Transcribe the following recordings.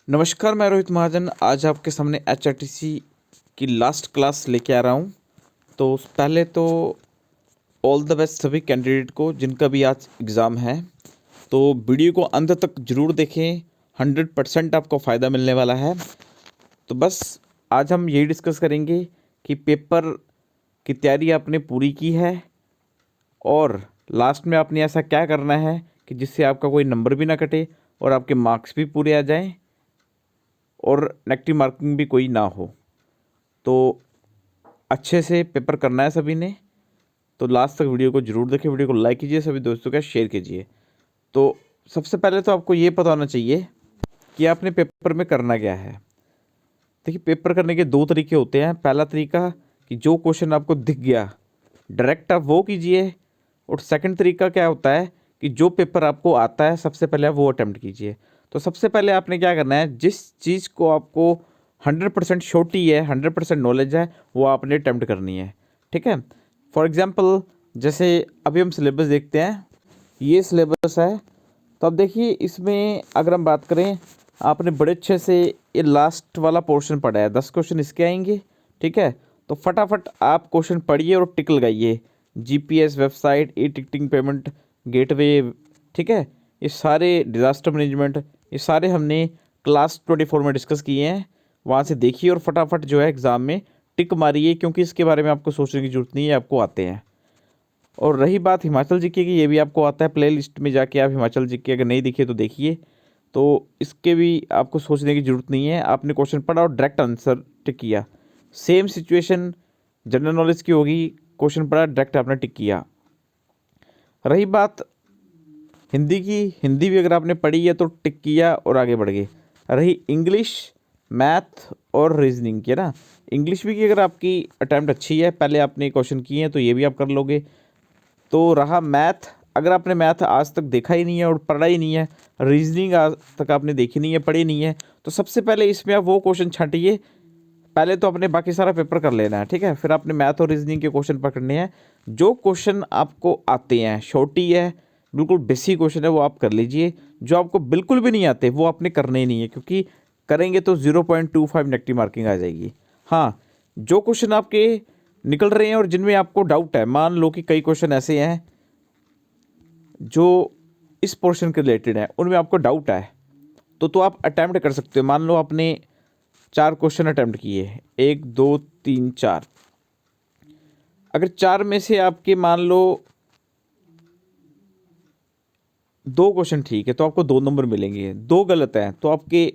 नमस्कार, मैं रोहित महाजन आज आपके सामने एचआरटीसी की लास्ट क्लास लेके आ रहा हूँ। तो पहले तो ऑल द बेस्ट सभी कैंडिडेट को जिनका भी आज एग्ज़ाम है। तो वीडियो को अंत तक ज़रूर देखें, 100% आपको फ़ायदा मिलने वाला है। तो बस आज हम यही डिस्कस करेंगे कि पेपर की तैयारी आपने पूरी की है और लास्ट में आपने ऐसा क्या करना है कि जिससे आपका कोई नंबर भी ना कटे और आपके मार्क्स भी पूरे आ जाएं और नेगेटिव मार्किंग भी कोई ना हो। तो अच्छे से पेपर करना है सभी ने। तो लास्ट तक वीडियो को जरूर देखें, वीडियो को लाइक कीजिए, सभी दोस्तों के साथ शेयर कीजिए। तो सबसे पहले तो आपको ये पता होना चाहिए कि आपने पेपर में करना क्या है। देखिए, पेपर करने के दो तरीके होते हैं। पहला तरीका कि जो क्वेश्चन आपको दिख गया डायरेक्ट आप वो कीजिए, और सेकंड तरीका क्या होता है कि जो पेपर आपको आता है सबसे पहले आप वो अटैम्प्ट कीजिए। तो सबसे पहले आपने क्या करना है, जिस चीज़ को आपको 100% श्योरिटी है, 100% नॉलेज है, वो आपने अटैम्प्ट करनी है। ठीक है। फॉर एग्जांपल जैसे अभी हम सिलेबस देखते हैं, ये सिलेबस है। तो अब देखिए, इसमें अगर हम बात करें, आपने बड़े अच्छे से ये लास्ट वाला पोर्शन पढ़ा है, 10 क्वेश्चन इसके आएंगे। ठीक है। तो फटाफट आप क्वेश्चन पढ़िए और टिक लगाइए। GPS website, e ticketing payment gateway, ठीक है, ये सारे डिज़ास्टर मैनेजमेंट, ये सारे हमने क्लास 24 में डिस्कस किए हैं। वहाँ से देखिए और फटाफट जो है एग्ज़ाम में टिक मारिए, क्योंकि इसके बारे में आपको सोचने की ज़रूरत नहीं है, आपको आते हैं। और रही बात हिमाचल जीके की, ये भी आपको आता है। प्ले लिस्ट में जाके आप हिमाचल जीके अगर नहीं दिखे तो देखिए। तो इसके भी आपको सोचने की ज़रूरत नहीं है, आपने क्वेश्चन पढ़ा और डायरेक्ट आंसर टिक किया। सेम सिचुएशन जनरल नॉलेज की होगी, क्वेश्चन पढ़ा डायरेक्ट आपने टिक किया। रही बात हिंदी की, हिंदी भी अगर आपने पढ़ी है तो टिक किया और आगे बढ़ गए। रही इंग्लिश, मैथ और रीजनिंग की, है ना। इंग्लिश भी की अगर आपकी अटैम्प्ट अच्छी है, पहले आपने क्वेश्चन किए हैं, तो ये भी आप कर लोगे। तो रहा मैथ, अगर आपने मैथ आज तक देखा ही नहीं है और पढ़ा ही नहीं है, रीजनिंग आज तक आपने देखी नहीं है, पढ़ी नहीं है, तो सबसे पहले इसमें आप वो क्वेश्चन छांटिए। पहले तो अपने बाकी सारा पेपर कर लेना है, ठीक है, फिर आपने मैथ और रीजनिंग के क्वेश्चन पकड़ने हैं। जो क्वेश्चन आपको आते हैं, छोटी है, बिल्कुल बेसिक क्वेश्चन है, वो आप कर लीजिए। जो आपको बिल्कुल भी नहीं आते वो आपने करने ही नहीं है, क्योंकि करेंगे तो 0.25 नेगेटिव मार्किंग आ जाएगी। हाँ, जो क्वेश्चन आपके निकल रहे हैं और जिनमें आपको डाउट है, मान लो कि कई क्वेश्चन ऐसे हैं जो इस पोर्शन के रिलेटेड है, उनमें आपको डाउट है, तो आप अटैम्प्ट कर सकते हो। मान लो आपने 4 क्वेश्चन अटैम्प्ट किए, 1 2 3 4। अगर 4 में से आपके मान लो 2 क्वेश्चन ठीक है तो आपको 2 नंबर मिलेंगे, 2 गलत हैं तो आपके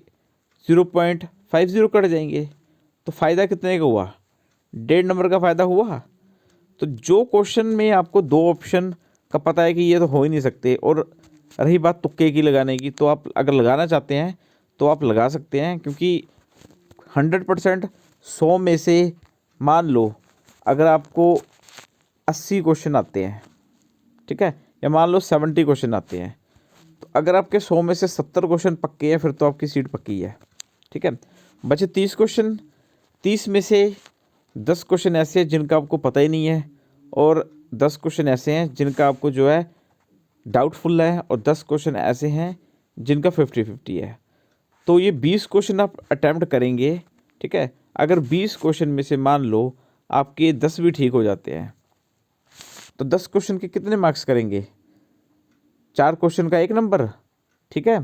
0.50 कट जाएंगे। तो फ़ायदा कितने का हुआ? 1.5 नंबर का फ़ायदा हुआ। तो जो क्वेश्चन में आपको 2 ऑप्शन का पता है कि ये तो हो ही नहीं सकते, और रही बात तुक्के की लगाने की, तो आप अगर लगाना चाहते हैं तो आप लगा सकते हैं, क्योंकि 100% 100 में से मान लो अगर आपको 80 क्वेश्चन आते हैं, ठीक है, या मान लो 70 क्वेश्चन आते हैं, तो अगर आपके 100 में से 70 क्वेश्चन पक्के हैं, फिर तो आपकी सीट पक्की है। ठीक है। बचे 30 क्वेश्चन, 30 में से 10 क्वेश्चन ऐसे हैं जिनका आपको पता ही नहीं है, और 10 क्वेश्चन ऐसे हैं जिनका आपको जो है डाउटफुल है, और 10 क्वेश्चन ऐसे हैं जिनका 50-50 है। तो ये 20 क्वेश्चन आप अटैम्प्ट करेंगे। ठीक है। अगर 20 क्वेश्चन में से मान लो आपके 10 भी ठीक हो जाते हैं, तो 10 क्वेश्चन के कितने मार्क्स करेंगे? 4 क्वेश्चन का 1 नंबर, ठीक है,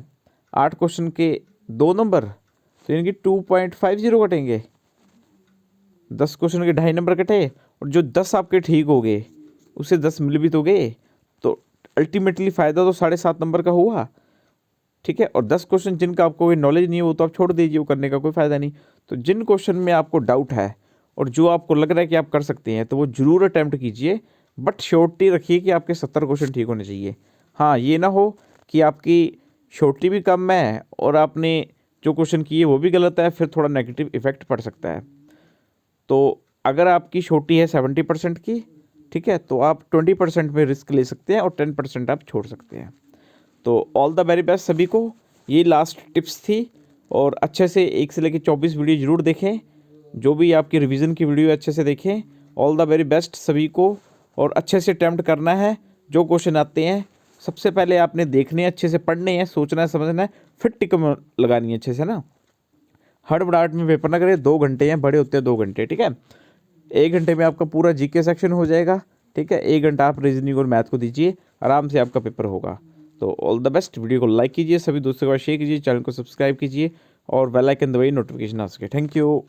8 क्वेश्चन के 2 नंबर, तो इनकी 2.50 कटेंगे। 10 क्वेश्चन के 2.5 नंबर कटे, और जो 10 आपके ठीक हो गए उसे 10 मिल भी तो गए, तो अल्टीमेटली फ़ायदा तो 7.5 नंबर का हुआ। ठीक है। और 10 क्वेश्चन जिनका आपको कोई नॉलेज नहीं है वो तो आप छोड़ दीजिए, वो करने का कोई फ़ायदा नहीं। तो जिन क्वेश्चन में आपको डाउट है और जो आपको लग रहा है कि आप कर सकते हैं, तो वो ज़रूर अटैम्प्ट कीजिए, बट श्योरिटी रखिए कि आपके 70 क्वेश्चन ठीक होने चाहिए। हाँ, ये ना हो कि आपकी श्योरिटी भी कम है और आपने जो क्वेश्चन किए वो भी गलत है, फिर थोड़ा नेगेटिव इफेक्ट पड़ सकता है। तो अगर आपकी छोटी है 70% की, ठीक है, तो आप 20% में रिस्क ले सकते हैं और 10% आप छोड़ सकते हैं। तो ऑल द वेरी बेस्ट सभी को। ये लास्ट टिप्स थी, और अच्छे से 1 से लेकर 24 वीडियो ज़रूर देखें, जो भी आपकी रिवीजन की वीडियो अच्छे से देखें। ऑल द वेरी बेस्ट सभी को, और अच्छे से अटैम्प्ट करना है। जो क्वेश्चन आते हैं सबसे पहले आपने देखने, अच्छे से पढ़ने हैं, सोचना है, समझना है, फिर टिक लगानी है अच्छे से ना, हड़बड़ाहट में पेपर ना करें। 2 घंटे हैं, बड़े होते हैं 2 घंटे, ठीक है। 1 घंटे में आपका पूरा जीके सेक्शन हो जाएगा, ठीक है। 1 घंटा आप रीजनिंग और मैथ को दीजिए, आराम से आपका पेपर होगा। तो ऑल द बेस्ट। वीडियो को लाइक कीजिए, सभी दोस्तों के साथ शेयर कीजिए, चैनल को सब्सक्राइब कीजिए और बेल आइकन दबाइए नोटिफिकेशन आ सके। Thank you.